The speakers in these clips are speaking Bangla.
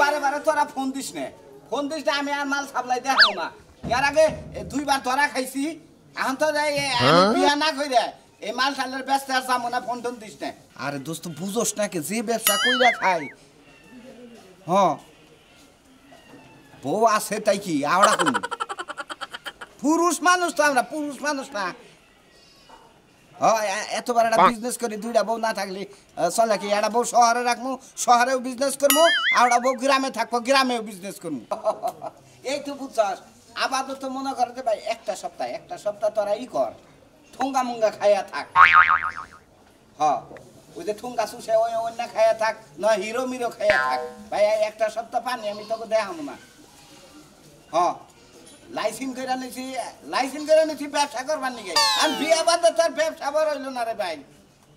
বারে বারে তোরা ফোন দিস না আমি আর মাল সাপ্লাই দেখাবো না এর আগে 2 বার তোরা খাইছি এখন তো আমি বিয়া না কইরা এই মাল টালের ব্যস্ত আর যাবো না ফোন টোন দিস না আরে দোস্ত বুঝোস না কে যে ব্যবসা কইরা খাই হ্যাঁ বউ আছে তাই কি আওড়া কোন পুরুষ মানুষ তো আমরা পুরুষ মানুষ না এত বড় একটা বিজনেস করি 2টা বউ না থাকলে চলে কি একটা বউ শহরে রাখবো শহরেও বিজনেস করবো আর একটা বউ গ্রামে থাকবো গ্রামেও বিজনেস করবো এই তো বুঝছস আপাতত মনে করে যে ভাই একটা সপ্তাহ তোরা কর ঠুঙ্গা মুঙ্গা খাইয়া থাক ওই যে ঠুঙ্গা শুষে ওই অন্য খাইয়া থাক না হিরো মিরো খাইয়া থাক ভাই একটা সপ্তাহ পানি আমি তোকে দেখাবো না লাইসেন্স করে নিছি ব্যবসা করবার নিকে আর বিয়া বাদে তার ব্যবসা বড় হইল না রে ভাই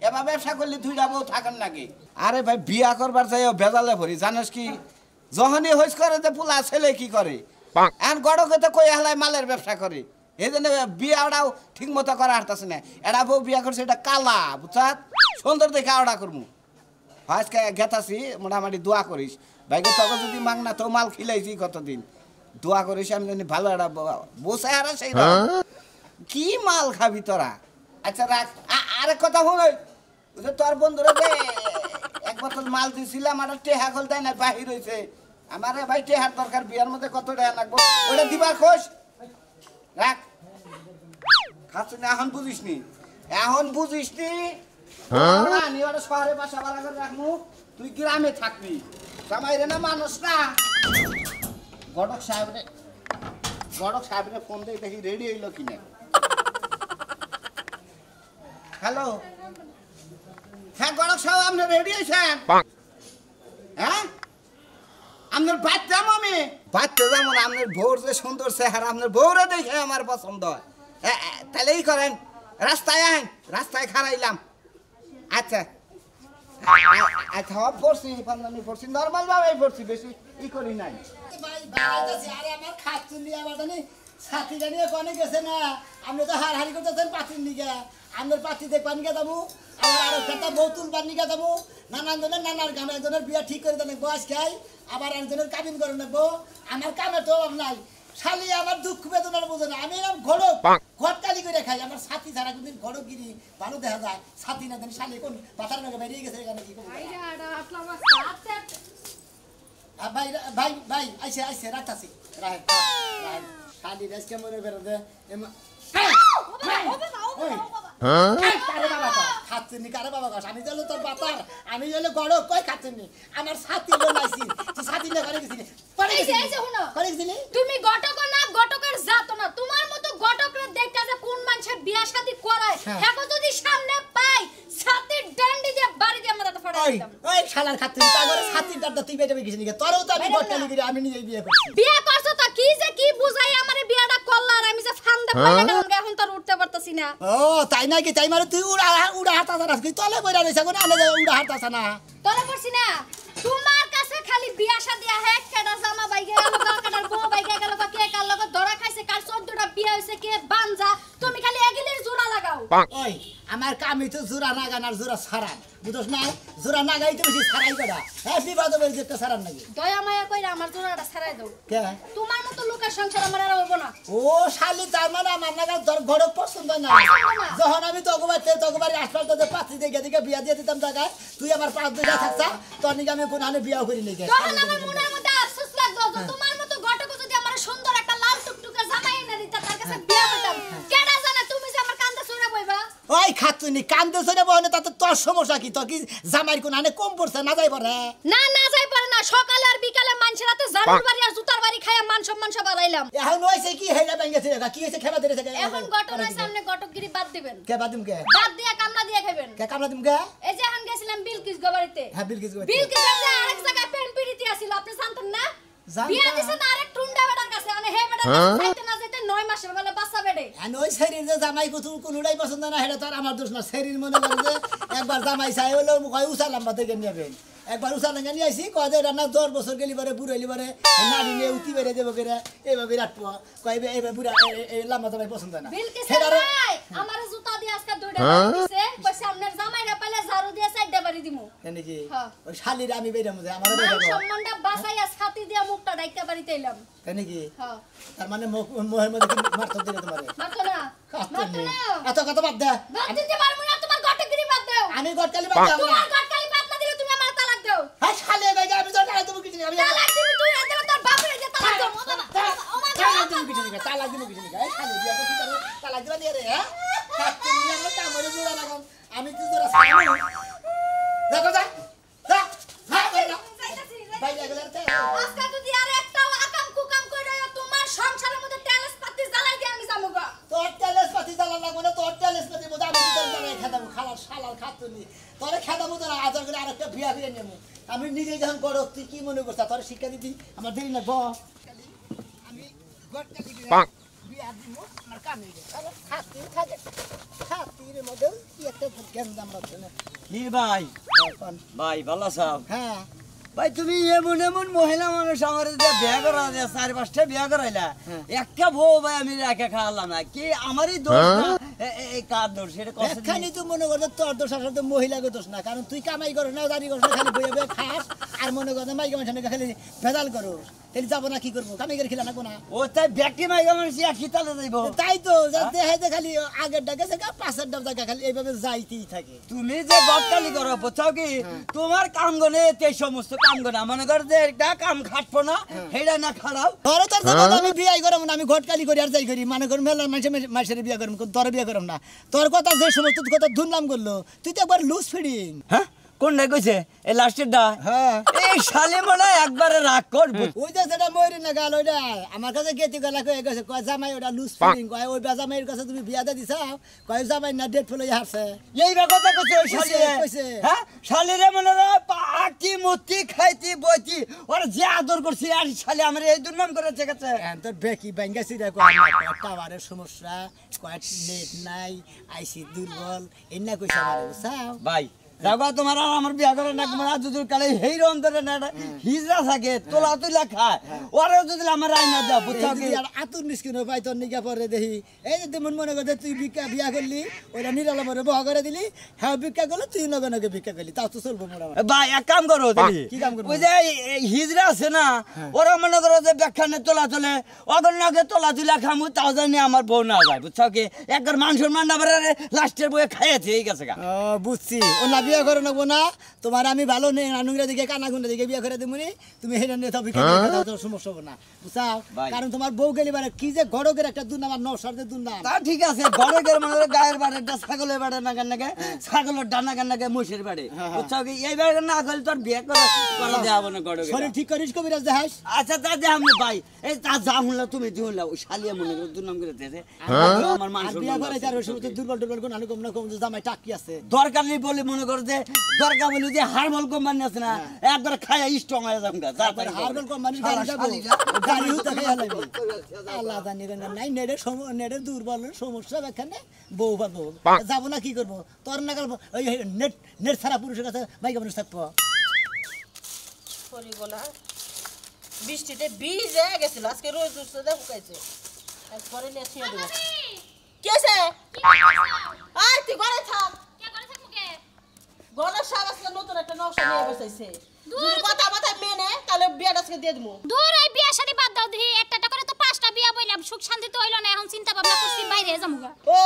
এবার ব্যবসা করলে 2টা বউ থাকেন নাকি আরে ভাই বিয়া করবার চাই ভেজালে ভরি জানিস কি যখনই হইস করে যে পোলা ছেলে কি করে এখন গড়কে তো কই হালাই মালের ব্যবসা করে এই জন্য বিয়াটাও ঠিক মতো করা হারতাছে না এটা বউ বিয়া করছে এটা কালা বুঝছাত সুন্দর দেখে আওড়া করবো আজকে গেতাছি মোটামুটি দোয়া করিস ভাইকে তোকে যদি মাং না তো মাল খিলাইছি কতদিন দোয়া করিস আমি জানি ভালো একটা বসে আর সেই কি মাল খাবি তোরা আচ্ছা রাখ আরেক কথা হল তোর বন্ধুরা যে 1 বোতল মাল দিয়েছিলাম আর টেহা খোল দেয় না বাহির হয়েছে আমার ভাই টেহার দরকার বিয়ার মধ্যে কত টাকা লাগবো ওটা দিবার খোঁজ রাখ খাচ্ছ না এখন বুঝিস নি আমি ওটা শহরে বাসা ভাড়া করে রাখবো তুই গ্রামে থাকবি জামাইরে না মানুষ না গড়ক সাহেবের ফোন দিয়ে দেখি রেডি হইল কিনা হ্যালো হ্যাঁ গড়ক সাহেব আপনি রেডি হয়েছেন হ্যাঁ আপনার বাচ্চা আমি বাচ্চা যেমন আপনার ভোর যে সুন্দর চেহারা আপনার ভোরে দেখে আমার পছন্দ হয় তাহলে এই করেন রাস্তায় খারাইলাম আচ্ছা আচ্ছা পড়ছি পড়ছি নর্মাল ভাবে পড়ছি বেশি ই করি নাই আমার খাচ্ছি আবার জানি সাথী জানিয়ে কনে গেছে না আপনি তো হাড়ি করতেছেন পাতির নিকে আপনার পাতি দেখবার নিকে যাবো আর একটা বউ তুলবার নিকে যাবো নানার গান একজনের বিয়া ঠিক করে দেন বয়স খাই আবার একজনের কাবিন করে নেবো আমার কামে তো নাই শালি আমার দুঃখ বেদনার বোঝে না আমি এরকম ঘটকালি করে খাই আমার সাথী ছাড়া কোনদিন ঘটকগিরি ভালো দেখা যায় সাথী না দেন শালি কোন পাতার নাকি বেরিয়ে গেছে এখানে কি ভাই আইসে রাখতাছি শালি রেস কেমন বেরোতে খাচ্ছেন কারে বাবা গাছ আমি চলো তোর বাপার আমি হলো গড় কই খাচ্ছেন আমার সাথী লাইছি সাথী না করে গেছিলি তুমি গটক না গটকের জাত না তোমার মতো গটকরে দেখতা যে কোন মানুষের বিয়া শাদী করায় হেকো যদি সামনে পাই সাথীর ডান্ডি দিয়ে বাড়ি দিয়ে আমরা তো ফাড়াই দিতাম ওই শালার খাচ্ছেন তাগরে সাথীর ডান্ডা তুই বেজে গেছিস নাকি তোরও তো আমি গটকালি করে আমি নিয়ে বিয়ে করছি বিয়ে করছো তো কি বুঝাই আমারে বিয়াটা করলা আর আমি যে ফান্দে পড়ে গেলাম এখন তো উঠতে পারতাছি না ও তাই নাকি তাই মানে তুই উড়া হাতাছ না তুই তলে বইরা রইছ কোন আলে উড়া হাতাছ না তলে পড়ছি না তোমার কাছে খালি বিয়া শাদী আহে কেডা জামা বাইগে গেল কাটার বউ বাইগে গেল কে কার লগে ধরা খাইছে কার 14টা বিয়া হইছে কে বানজা তুমি খালি এগিলের জোড়া লাগাও ওই আমার কামই তো জোড়া লাগান আর জোড়া ছাড়ান বুঝছ না জোড়া লাগাই তো বেশি ছাড়াই করা হ্যাঁ বিবাদ হবে যেটা ছাড়ান নাকি দয়া মায়া কইরা আমার জোড়াটা ছাড়াই দাও কে তোমার মতো লোকের সংসার আমার আর হইব না ও শালি তার মানে আমার লাগা তোর ঘর পছন্দ না যখন আমি তগবারে আসপাল তো পাঁচি দিকে বিয়া দিয়ে দিতাম জায়গায় তুই আমার পাঁচ দিকে থাকছা তোর নিকে আমি কোন আনে বিয়া করি নাই তখন আমার মনের মধ্যে আফসোস লাগতো তোমার মতো ঘটক যদি আমার সুন্দর একটা লাল টুকটুকে জামাই এনে দিতা তার কাছে বিয়া করতাম কেডা জানে তুমি যে আমার কান্দে ছুঁড়া বইবা ওই খাতুনি কান্দে ছুঁড়া বইনে তাতে তোর সমস্যা কি তোর কি জামাইর কোন আনে কম পড়ছে না যাই পারে না যাই পারে না সকালে আর বিকালে মানুষের রাতে জানুর বাড়ি আর জুতার বাড়ি খায়া মান সম্মান সব বাড়াইলাম এখন হইছে কি হেলা ভাঙেছে কি হইছে খেবা দিতেছে এখন ঘটনার সামনে ঘটকগিরি বাদ দিবেন কে বাদ দিম কে বাদ দিয়া কামলা দিয়া খাবেন কে কামলা দিম কে এই যে এখন গেছিলাম বিলকিস গোবাড়িতে হ্যাঁ বিলকিস যে আরেক জায়গায় পেন পিড়িতি আছিল আপনি জানতেন না বিয়া দিছেন আরেক টুন্ডা বেটার কাছে মানে হে বেটা যাইতে না যাইতে 9 মাসের বেলা বাচ্চা বেডে আর ওই শরীর যে জামাই কোনটাই পছন্দ না হেটা তো আর আমার দোষ না শরীর মনে করে যে একবার জামাই চাই হলো কয় উসালাম বা থেকে নেবেন একবার উসালাম নিয়ে আইছি কয় যে রান্না 10 বছর গেলি পরে বুড়াইলি পরে নানি নিয়ে উঠি বেড়ে দেবো করে এইভাবে রাখবো কয় এইভাবে বুড়া এই লম্বা জামাই পছন্দ না আমার জুতা দিয়ে আজকে 2টা দিছে কইছে আপনার জামাইরা পালে ঝাড়ু দিয়ে 4টা বাড়ি দিমু নাকি ওই শালির আমি বেরাম যে আমার সম্মানটা বাঁচাইয়া ডাইকা বাড়িতে এলাম তাই নাকি হ্যাঁ তার মানে মোহের মধ্যে কি মারতে দিলে তোমারে মারতো না মারতো না এত কথা বাদ দে বাদ দিতে পারবো না তোমার গটে গিরি বাদ দাও আমি গটকালি বাদ দাও তোমার গটকালি বাদ না দিলে তুমি আমার তালাক দাও হ্যাঁ শালে ভাই আমি তো টাকা দেব কিছু আমি তালাক দিবি তুই এত তোর বাপরে যে তালাক দাও ও বাবা ও মা তালাক দেব কিছু না তালাক দেব কিছু না এই শালে বিয়া করতে পারো তালাক দিবা নিয়ে রে হ্যাঁ তুমি আমার কামড়ে জোড়া লাগাম আমি তো জোড়া সামনে দেখো যা যা হ্যাঁ ভাই লাগলাতে আজকে যদি আর একটাও আকাম কুকাম কইরা তোমার সংসারের মধ্যে তেলস পাতি জ্বালাই দিয়ে আমি যামুগা তোর তেলেস পাতি জ্বালা লাগবে না তোর তেলেস পাতি মধ্যে আমি তোর জ্বালাই খেদাবো খালার শালার খাতুনি তোরে খেদাবো তোর আদর করে আরেকটা বিয়া করে নেবো আমি নিজে যখন করো তুই কি মনে করছিস তোর শিক্ষা দিদি আমার দেরি লাগবো আমি গটকালি বিয়া দিব আমার কামে চলো খাতির থাকে খাতির মধ্যে কি একটা জ্ঞান দাম রাখছে না কি ভাই ভাই ভালো আছো হ্যাঁ ভাই তুমি এমন এমন মহিলা মানুষ আমার বিয়া করা যায় 4-5টা বিয়া করাইলা একটা বউ ভাই আমি রেখে খাওয়ালাম না কি আমারই দোষ না এই কার দোষ সেটা কথা এখানে তো মনে করো তোর দোষ আসলে তো মহিলাকে দোষ না কারণ তুই কামাই করো না দাঁড়ি করো না খালি বইয়ে বইয়ে খাস আর মনে করো মাইকে মানুষ খালি ভেজাল করো তাহলে যাবো না কি করবো কামাই করে খেলা লাগবো না ও তাই ব্যক্তি মাইগা মানুষ একই তালে যাইব তাই তো দেখাইতে খালি আগের ডাকে জায়গা পাশের ডাব জায়গা খালি এইভাবে যাইতেই থাকে তুমি যে গটকালি করো বুঝছো কি তোমার কাম গনে এই সমস্ত কাম গনে মনে কর যে একটা কাম খাটবো না হেডা না খাড়াও ধরো তোর সাথে আমি বিয়াই করব না আমি ঘটকালি করি আর যাই করি মনে কর মেলা মানুষের বিয়া করব তোর বিয়া করব না তোর কথা যে সমস্ত কথা ধুমলাম করলো তুই তো একবার লুজ ফিডিং হ্যাঁ কোনটা কইছে এই লাস্টেরটা হ্যাঁ এই শালে মনে হয় একবারে রাগ করবো ওই যে যেটা ময়ূর না গাল ওইটা আমার কাছে গেতি গলা কয়ে গেছে কয় জামাই ওটা লুজ ফিডিং কয় ওই জামাইয়ের কাছে তুমি বিয়া দিয়ে দিছাও কয় জামাই না ডেট ফেলে হারছে এই কথা কইছে ওই শালিরে কইছে। হ্যাঁ শালিরে মনে হয় পাটি মুতি খাইতি বইতি ওর যে আদর করছি আর শালি আমার এই দুর্নাম করেছে গেছে তোর বেকি ব্যাঙ্গাছি রে কয় টাওয়ারের সমস্যা কয় নেট নাই আইসি দুর্বল এন্না কইছে আমারে বুঝছাও ভাই যাবা তোমার আর আমার বিয়া করে না তোমার আজুদুর কালে হেইর অন্তরে না হিজরা থাকে তোলা তুলা খায় ওরে যদি আমার রাইনা দাও বুঝছো কি আর আতুর নিস্কিন পাই তোর নিকা পরে দেখি এই যে তুমি মনে করতে তুই বিয়া করলি ওরা নিরালা মরে বহা করে দিলি হ্যাঁ ভিক্ষা করলো তুই নগে নগে ভিক্ষা করলি তাও তো চলবো মোটামুটি ভাই এক কাম করো তুমি কি কাম করবো? ওই যে এই হিজরা আছে না ওরা মনে করো যে ব্যাখ্যানে তোলা তোলে অগর নাগে তোলা তুলা খামু তাও জানি আমার বউ না যায় বুঝছো কি একবার মাংসের মান্ডা ভরে লাস্টের বয়ে খাইয়েছে এই গেছে গা ও বুঝছি ও না বিয়া করে নেবো না তোমার আমি ভালো নেই নানুরা দিকে কানাগুন্ডা দিকে বিয়া করে দেবো তুমি হেরে নিয়ে তবে সমস্যা হবে না বুঝছাও ভাই। কারণ তোমার বউ গেলি মানে কি যে গড়কের একটা দুর্নাম আর নসারদের দুর্নাম তা ঠিক আছে গড়ের মানে গায়ের বাড়িটা ছাগলের বাড়ি না কেন নাকি ছাগলের ডানা কেন নাকি মুষের বাড়ি বুঝছো কি এই বাড়ি না করলে তোর বিয়ে করা দেওয়া না গড়ে শরীর ঠিক করিস কবিরাজ দেখাস আচ্ছা তা যে আমি ভাই এই তা যা হুনলা তুমি দিহুনলা ওই শালিয়া মনে করে দুর্নাম করে দিয়েছে আমার আর মানুষ বিয়া করে যার সময় দুর্বল দুর্বল কোন আলু কম না কম জামাই টাকি আছে দরকার নেই বলে মনে করে যে দরকার বলে যে হারমল কোম্পানি আছে না একবার খায়া স্ট্রং হয়ে যাবো হারবেল কোম্পানি গাড়ি যাবো গাড়ি হতে খাইয়া লাগবে আল্লাহ জানি রে নাই নেটের দুর্বল সমস্যা এখানে বউ পাবো যাবো না কি করবো তোর না গেল ওই নেট নেট ছাড়া পুরুষের কাছে বাইক মানুষ থাকবো করিব না বৃষ্টিতে ভিজে গেছিল আজকে রোজ উঠছে দেখো কাইছে পরে নিয়ে ছিয়ে দেবো কি আছে আয় তুই ঘরে থাক কে করে থাকমু কে ঘরের সব আজকে নতুন একটা নকশা নিয়ে বসাইছে যদি কথা কথা মেনে তাহলে বিয়াটা আজকে দিয়ে দেবো দূর এই বিয়া শাদি বাদ দাও দি একটা করে তো 5টা বিয়া বইলাম সুখ শান্তি তো হইলো না এখন চিন্তা ভাবনা করছি বাইরে যামুগা ও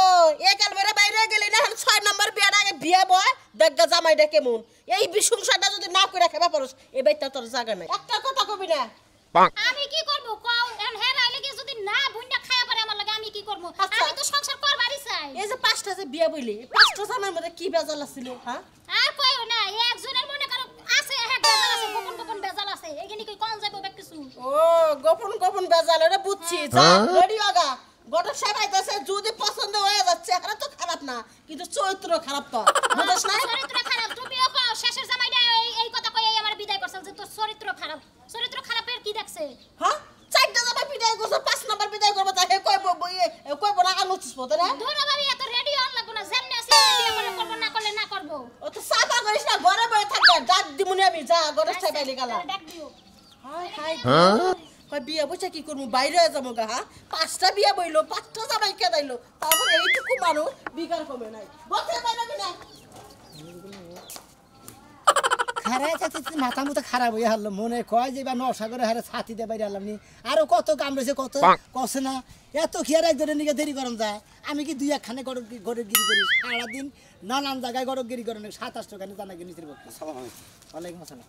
একাল বেড়ে বাইরে গেলি না 6 নম্বর বিয়াটা আগে বিয়া বয় দেখা জামাইটা কেমন এই বিসংসারটা যদি না করে রাখা পারস এই বাইটা তোর জায়গা নাই একটা কথা কবি না আমি কি করব কও এখন হে রাইলে কি যদি না বুইন্ডা খায়া পারে আমার লাগে আমি কি করব আচ্ছা। আমি তো সংসার করবারই চাই এই যে 5টা যে বিয়া বইলি 5টা জামাইর মধ্যে কি বেজাল আছিল হ্যাঁ আর কইও না একজনের মনে করো আছে এক বেজাল আছে গোপন গোপন বেজাল আছে এখানে কি কোন যাইবো বেক কিছু ও গোপন গোপন বেজাল এটা বুঝছি যা রেডি আগা গোটা সাবাইতেছে যদি পছন্দ হয়ে যাচ্ছে এটা তো খারাপ না কিন্তু চরিত্র খারাপ তো বুঝছ না চরিত্র খারাপ তুমিও কও শেষের জামাইটা এই কথা কই আমার বিদায় করছল যে তোর চরিত্র খারাপের কি দেখছে হ্যাঁ 4টা জামাই বিদায় করছ 5 নাম্বার বিদায় করব তা হে কইব না আনুছিস পতে না ধুর ভাবি এত রেডি হন লাগবো না যেমনি আছে বিয়ে করব না করলে না করব ও তো সাফা করিস না ঘরে বসে থাকবে ডাক দিমুনি আমি যা ঘরে সাবাইলি গালা ডাক দিও হাই হাই কই বিয়া বসে কি করব বাইরে যাবো গা হ্যাঁ 5টা বিয়া বইলো 5টা জামাই কেদাইলো তারপর এইটুকু মানুষ বিকার কমে নাই বসে বাইরে না খারাপ মাথা মুথা খারাপ হয়ে হারলো মনে কয় যে বা নশা করে হারে ছাতি দিয়ে বাইরে আনলাম নি আরো কত কাম রয়েছে কত কষে না এত কি আর একজনের নিকে দেরি করন যায় আমি কি দুই একখানে গড়গিরি করি সারাদিন নানান জায়গায় গড়গিরি করেন 27 টাকা জানা কি নিচের পক্ষে ওয়ালাইকুম আসসালাম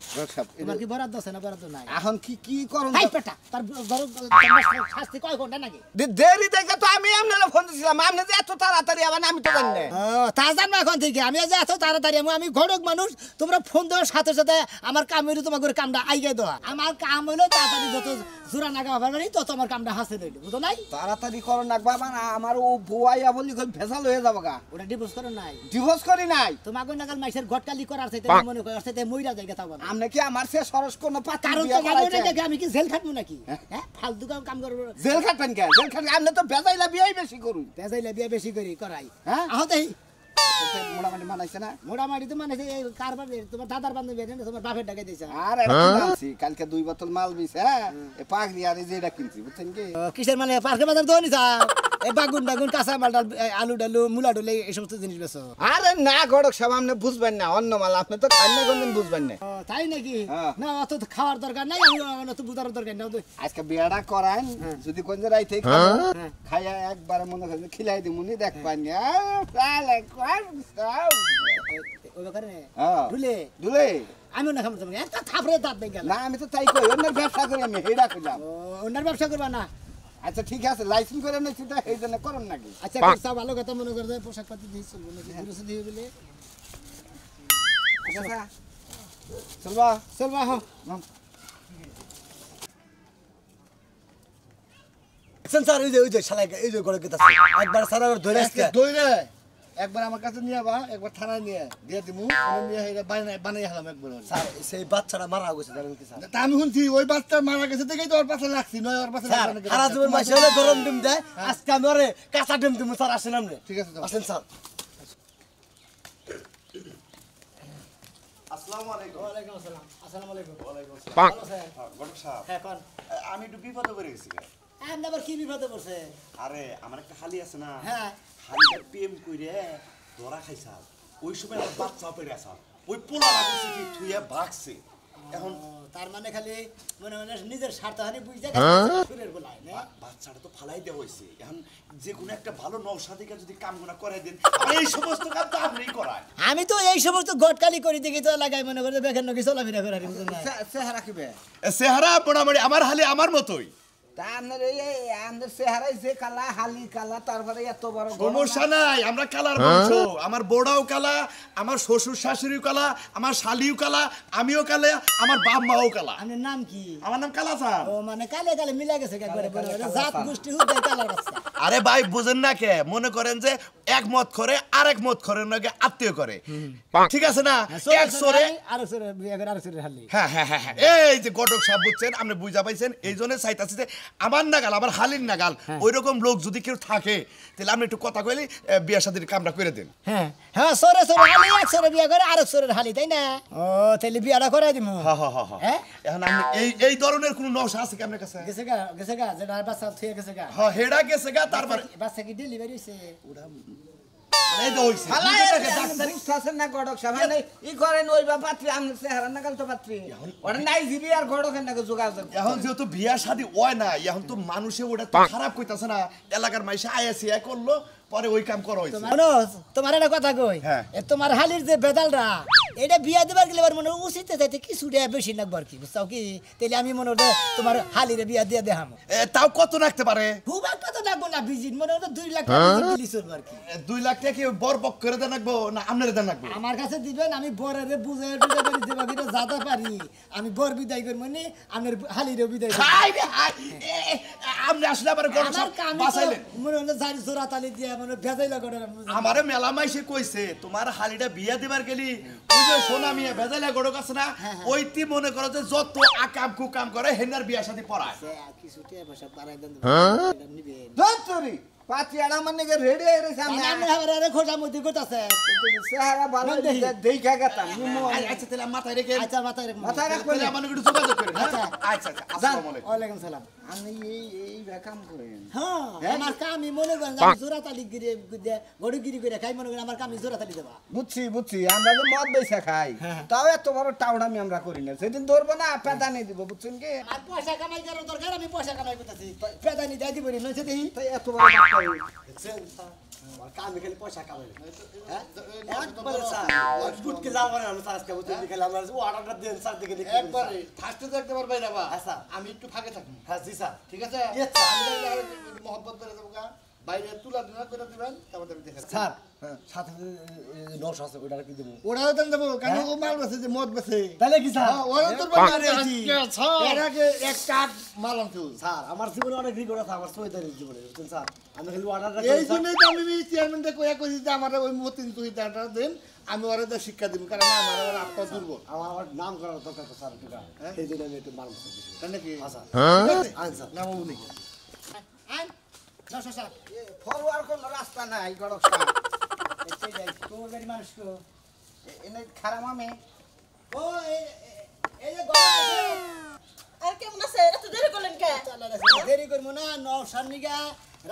তোমার কি বরাদ্দ আছে না বরাদ্দ নাই এখন কি করুন হাই পেটা তার শাস্তি কয় ঘন্টা নাকি দেরি দেখে তো আমি আপনারা ফোন দিছিলাম আপনি যে এত তাড়াতাড়ি আবার আমি তো জানি না তা জানবো এখন থেকে আমি যে এত তাড়াতাড়ি আমি ঘটক মানুষ তোমরা ফোন দেওয়ার সাথে সাথে আমার কাম হইলো তোমার করে কামটা আইগে দেওয়া আমার কাম হইলো তাড়াতাড়ি যত জোড়া নাগা পারবানি তত আমার কামটা হাসে রইলো বুঝো নাই তাড়াতাড়ি করো না বাবা না আমার ও বুয়াইয়া বলি ভেজাল হয়ে যাবো গা ওটা ডিভোর্স করো নাই ডিভোর্স করি নাই তোমাকে নাগাল মাইসের ঘটকালি করার চাইতে মনে করার চাইতে মইরা যায় কথা বল আপনি কি আমার সে সরস কোনো পাত্র কারণ তো জানো না আমি কি জেল খাটবো নাকি হ্যাঁ ফালতু কাম করব জেল খাটবেন কে জেল খাটলে আপনি তো ভেজাইলা বিয়াই বেশি করুন পেজাইলে বিয়া বেশি করি করাই হ্যাঁ আহতেই মোটামুটি মানাইছে না মোটামুটি তো মানে এই কারবার তোমার দাদার বান্ধবী না তোমার বাপের ডাকে দিয়েছে আর এটা কিনছি কালকে 2 বোতল মাল বিছে হ্যাঁ এ পাগলি আর এই যেটা কিনছি বুঝছেন কি কিসের মানে পার্কে বাজার দোনি চা এই বাগুন কাঁচা মাল আলু ডালু মুলা ডালু এই সমস্ত জিনিস বেচো আরে না গড়ক সব আপনি বুঝবেন না অন্য মাল আপনি তো খান না কোনদিন বুঝবেন না তাই নাকি হ্যাঁ। না অত তো খাওয়ার দরকার নাই আমি অত বুঝার দরকার নাই আজকে বিয়াটা করান যদি কোন যে রাইতে খাবো খাইয়া একবার মনে করেন খিলাই দিমুনি দেখ পানি তাহলে কোন সব ওই ব্যাপারে হ্যাঁ ঢুলে দুলে আমিও না খাবো তুমি একটা থাপড়ে দাঁত দেখ গেল না আমি তো তাই কই অন্য ব্যবসা করি আমি হেডা কইলাম অন্যার ব্যবসা করবা না আচ্ছা ঠিক আছে লাইসেন্স করে না সেটা এই জন্য করুন নাকি আচ্ছা সব ভালো কথা মনে করে পোশাক পাতি দিয়ে চলবো নাকি ঘুরে দিয়ে বলে আচ্ছা চলবা চলবা হ্যাঁ স্যার ওই যে শালা এই যে করে কেতা একবার স্যার ধরে আসছে দইরে একবার আমার কাছে নিয়ে বা একবার থানায় নিয়ে দিয়ে দিমু আমি নিয়ে এটা বানাই হলাম একবার স্যার সেই বাচ্চাটা মারা গেছে জানেন কি স্যার তা আমি শুনছি ওই বাচ্চা মারা গেছে দেখেই তো ওর পাশে লাগছি নয় ওর পাশে স্যার সারা জীবন মাসে হলে গরম ডিম দেয় আজকে আমি ওরে কাঁচা ডিম দিব স্যার আসেন আপনি ঠিক আছে আসেন স্যার আসসালামু আলাইকুম। ওয়ালাইকুম আসসালাম আসসালামু আলাইকুম ওয়ালাইকুম আসসালাম। ভালো স্যার গডক সাহেব, হ্যাঁ কোন আমি একটু বিপদে পড়ে গেছি রে। আপনি আবার কি বিপদে পড়ছে আরে আমার একটা হালি আছে না, হ্যাঁ হালিটা প্রেম কইরে ধরা খাইছাল। ওই সময় আমার বাচ্চা পেড়ে আসাল। ওই পোলারা কইছে কি থুইয়া ভাগছে। এখন তার মানে খালি মনে মনে নিজের স্বার্থ হানি বুঝতে সুরের বলাই না বাচ্চাটা তো ফালাই দেওয়া হয়েছে। এখন যে কোনো একটা ভালো নওশাদিকে যদি কামগুনা করাই দেন, আর এই সমস্ত কাম তো আপনিই করায়। আমি তো এই সমস্ত গটকালি করি দেখি তো লাগাই মনে করে বেকার নাকি চলাফেরা করে চেহারা কিবে চেহারা মোটামুটি আমার হালি আমার মতোই। তা আপনার এই আমাদের চেহারাই যে কালা হালি কালা তারপরে এত বড় সমস্যা নাই, আমরা কালার বংশ। আমার বড়াও কালা, আমার শ্বশুর শাশুড়িও কালা, আমার শালিও কালা, আমিও কালা, আমার বাপ মাও কালা। আপনার নাম কি আমার নাম কালা স্যার। ও মানে কালে কালে মিলা গেছে একবারে জাত গোষ্ঠী হুদাই কালার বাচ্চা আরে ভাই বুঝেন না কে, মনে করেন যে এক মত করে আরেক মত করে নাকি আত্মীয় করে, ঠিক আছে না? এক সরে আর সরে বিয়া করে আর সরে হালি হ্যাঁ হ্যাঁ হ্যাঁ, এই যে গটক সাহেব বুঝছেন, আপনি বুঝা পাইছেন। এই জন্য চাইতাছি যে আমার নাগাল, আমার হালির নাগাল ওই রকম লোক যদি কেউ থাকে, তাহলে আপনি একটু কথা কইলে বিয়া শাদীর কামটা করে দেন। হ্যাঁ হ্যাঁ সরে সরে হালি এক সরে বিয়া করে আরেক সরে হালি তাই না? ও তাহলে বিয়াটা করে দিমু হ্যাঁ হ্যাঁ হ্যাঁ হ্যাঁ এখন আপনি এই ধরনের কোন নকশা আছে কি আপনার কাছে? গেছে গা যেটা বাচ্চা থুয়ে গেছে গা হ্যাঁ হেডা গেছে গা, তারপর বাচ্চা কি ডেলিভারি হইছে এই তো হইছে। ডাক্তার ইচ্ছা না গড়ক সবাই নাই ই করেন ওই বা পাত্রী আপনার চেহারা নাগাল তো পাত্রী ওটা নাইজেরিয়ার গড়কের নাকি যোগাযোগ এখন যেহেতু বিয়া শাদী হয় না, এখন তো মানুষে ওটা তো খারাপ কইতাছে না, এলাকার মাইসে আইএসিআই করলো, পরে ওই কাম করা হইছে। তোমার একটা কথা কই হ্যাঁ। তোমার হালির যে বেদালরা এটা বিয়া দেবার গেলে মনে উচিত চাইতে কিছুটা বেশি লাগবার কি বুঝছো কি? তাহলে আমি মনে হয় তোমার হালিরে বিয়া দিয়ে দেখাম তাও কত রাখতে পারে? খুব একটা তো লাগবো না বিজিট মনে হয় 2 লাখ টাকা দিলি চলবে আর কি 2 লাখ টাকা কি বর বক করে দেন রাখবো না আপনারে দেন রাখবো? আমার কাছে দিবেন, আমি বরের বুঝে টুজে করে দেবা কিনা যাতে পারি আমি বর বিদায় করব মানে আমার হালিরে বিদায় করব। হাই রে হাই, আপনি আসলে আবার গড় আমার কাম বাসাইলেন। মনে হয় জারি জোড়া তালি দিয়ে মানে ভেজাইলা করে আমারে মেলা মাইসে কইছে তোমার হালিটা বিয়া দিবার গেলি ওই যে সোনা মিয়া ভেজাইলা গড়ক আছে না, ওইটি মনে করো যে যত আকাম কুকাম করে হেনার বিয়া শাদী পড়ায়। কিছুটা ভাষা পারাই দেন নিবেন ধরি পাতিয়াড়া মানে রেডি হয়ে রয়েছে আমি আমি আরে খোঁজামতি করতেছে চেহারা ভালো দেখা গেতাম আচ্ছা তাহলে মাথায় রেখে আচ্ছা মাথায় রেখো মাথায় রাখবো তাহলে আমার একটু যোগাযোগ করেন হ্যাঁ? আচ্ছা। আচ্ছা আচ্ছা আসসালামু আলাইকুম ওয়ালাইকুম সালাম আমি এই কাম করেন হ্যাঁ আমার কামি মনে করেন যে আমি জোড়াতালি গিরে গড়িগিরি করে খাই মনে করেন আমার কামি জোড়াতালি দেবা বুঝছি আমরা যে মদ বেচা খাই তাও এত বড় টাউডামি আমরা করি না সেদিন ধরবো না পেদানি দিব বুঝছেন কি আর পয়সা কামাই করার দরকার আমি পয়সা কামাই করতেছি পেদানি যাই দিব নি নইছে দেই তাই এত বড় ডাক্তার আমি খালি পয়সা কামাই একবারে স্যার গুটকে যাওয়া করে আমি স্যার আজকে বুঝতে খালি আমরা ও অর্ডারটা দেন স্যার দেখে দেখি একবারে ফার্স্টে তো একবার বাইরে বা আচ্ছা আমি একটু ফাঁকে থাকি হ্যাঁ জি স্যার ঠিক আছে Yes, sir. আমি মহব্বত করে দেবো গা বাইরে তুলা দিনা করে দিবেন তারপর আমি দেখে স্যার সাথে নশ আছে ওটা কি দেবো ওরাও দেন দেবো কেন ও মাল বেছে যে মদ বেছে তাহলে কি স্যার ওরা তোর বাড়ি এর আগে এক কাঠ মাল আনছো স্যার আমার জীবনে অনেক রিকর্ড আছে আমার সৈতারের জীবনে বুঝছেন স্যার আমি খালি অর্ডারটা এই জন্যই তো আমি চেয়ারম্যানটা কইয়া কইছি যে আমার ওই মতিন তুই দাঁড়া দেন আমি ওরা তো শিক্ষা দিব কারণ আমার ওরা আত্মা দুর্বল আমার নাম করার দরকার তো স্যার একটু এই জন্য আমি একটু মাল তাই নাকি আচ্ছা আন স্যার নাম উনি আইন নশো সাত ফরওয়ার্ড কোনো রাস্তা নাই গড়ক তোমার বাড়ি মানুষ কো এনে খারাপ আমি ও এই যে গড় আর কেমন আছে এত দেরি করলেন কে দেরি করবো না নশার নিগা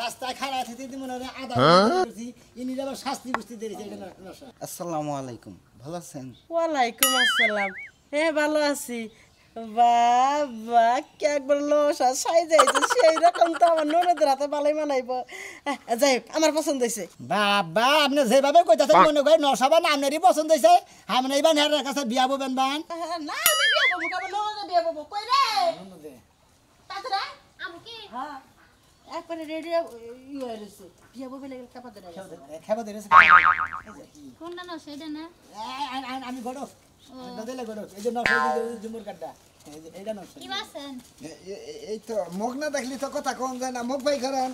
রাস্তায় খাড়া থেকে দিব না আধা করছি ইনি আবার শাস্তি বুঝতে দেরি এটা নশা আসসালামু আলাইকুম ভালো আছেন ওয়ালাইকুম আসসালাম হ্যাঁ ভালো আছি বাবা কে একবার লসা সাই যাইছে সেই রকম তো আমার ননদের হাতে ভালোই মানাইব যাই হোক, আমার পছন্দ হয়েছে বাবা আপনি যেভাবে কইতাছেন মনে করেন নশাবা না আপনারই পছন্দ হয়েছে আপনি এইবার হেরার কাছে বিয়া ববেন বান না আমি বিয়ে করবো কারণ ননদে বিয়ে করবো কই রে তাছাড়া আমু কি হ্যাঁ একবারে রেডি ইয়ে রয়েছে বিয়ে ববে লেগে কাপা ধরে খেবা ধরেছে কোনটা না সেটা না আমি গড়ক দিলে গড়ক এই যে নশা জুমুর কাটটা এইটা নশা কি বাসেন এই তো মুখ না দেখলি তো কথা কোন যায় না মুখ ভাই করেন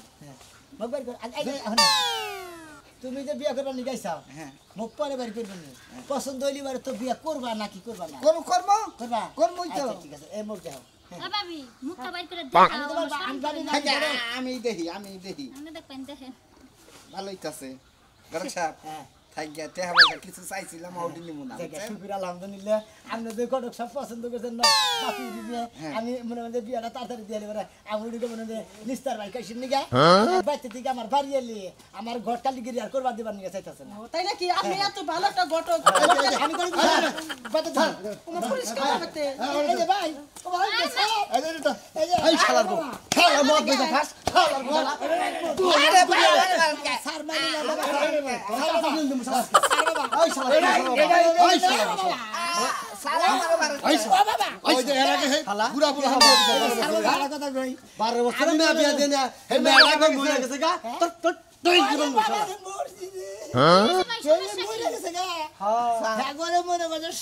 মোবাইল কর তুমি যে বিয়া করবা নিয়ে যাইছাও হ্যাঁ মুখ পরে বাড়ি করবেন পছন্দ হইলি বারে তো বিয়া করবা নাকি করবা না কোন কর্ম করবা কর্মই তো আচ্ছা, ঠিক আছে এই মুখ দাও এ ভাবি মুখটা বাইর করে আমি দেখাও তোমার আমি জানি না আমি দেখি আমি দেখবেন দেখেন ভালোই আছে গড়ক সাহেব হ্যাঁ থাকি টেহা পয়সা কিছু চাইছিলাম আউডি নিমু না জায়গা শুকির আলহামদুলিল্লাহ আপনি যে কটক সব পছন্দ করছেন না বাকি দিয়ে আমি মনে মনে বিয়াটা তাড়াতাড়ি দিয়ে এবারে আমি উড়িকে মনে মনে নিস্তার ভাই কাইছেন নিগা বাইতে থেকে আমার বাড়ি এলি আমার ঘর কালি গিরি আর করবা দিবার নিয়ে চাইতাছেন তাই নাকি আপনি এত ভালো একটা ঘটক আমি করে দিছি বাইতে ধর তোমার পরিষ্কার করতে এই যে ভাই ও ভাই এই যে তো এই যে এই শালার বউ শালা মদ বেচা খাস শালার বউ সার মারি না বাবা শালা দিন দিমু শালা সার বাবা ওই শালা ওই শালা ওই যে এর আগে পুরা পুরা সার বাবা কথা কই 12 বছরের মেয়ে বিয়া দেন হে মেয়েটা কই মরে গেছে গা তোর তোর তুই জীবন শালা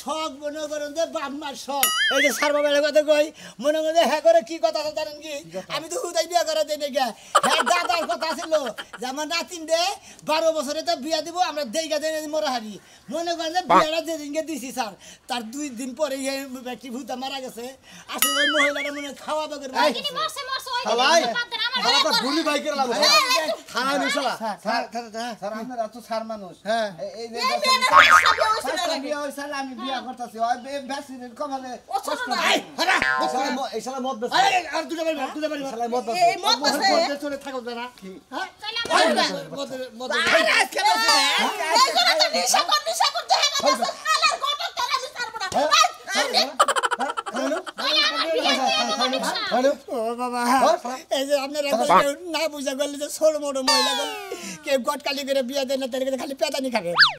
শখ মনে করেন যে বাপমার শখ এই যে সার বাবার কথা কই মনে করেন হ্যাঁ করে কি কথা আছে জানেন কি আমি তো হুদাই বিয়া করে দেই না হ্যাঁ দাদার কথা ছিল যে আমার নাতিন রে 12 বছরে তো বিয়া দিব আমরা দেইগা দেই মরা হারি মনে করেন যে বিয়াটা যেদিনকে দিছি স্যার তার 2 দিন পরে এই ব্যক্তি ভূতা মারা গেছে আসলে ওই মহিলাটা মনে খাওয়া বাগের কিনি মরছে ওই শালাই বাদের আমার শালা তো গুলি বাই করে লাগবে থানা নি শালা স্যার আপনারা তো সার মানুষ হ্যাঁ এই যে বিয়া হইছে আমি বিয়া করতেছি ওই বেসিনের কমালে এই শালা মদ বেচা আর দুটো বাড়ি শালা মদ বেচা এই মত আছে মধ্যে চলে থাকো না হ্যাঁ মধ্যে নিশা করতে হ্যাঁ আলার ঘটক তারা আমি ছাড়বো না ও বাবা এই যে আপনারা না বুঝা গেলে যে ছোট মোটো মহিলা কেউ গটকালি করে বিয়া দেন না তার খালি পেদানি খাবে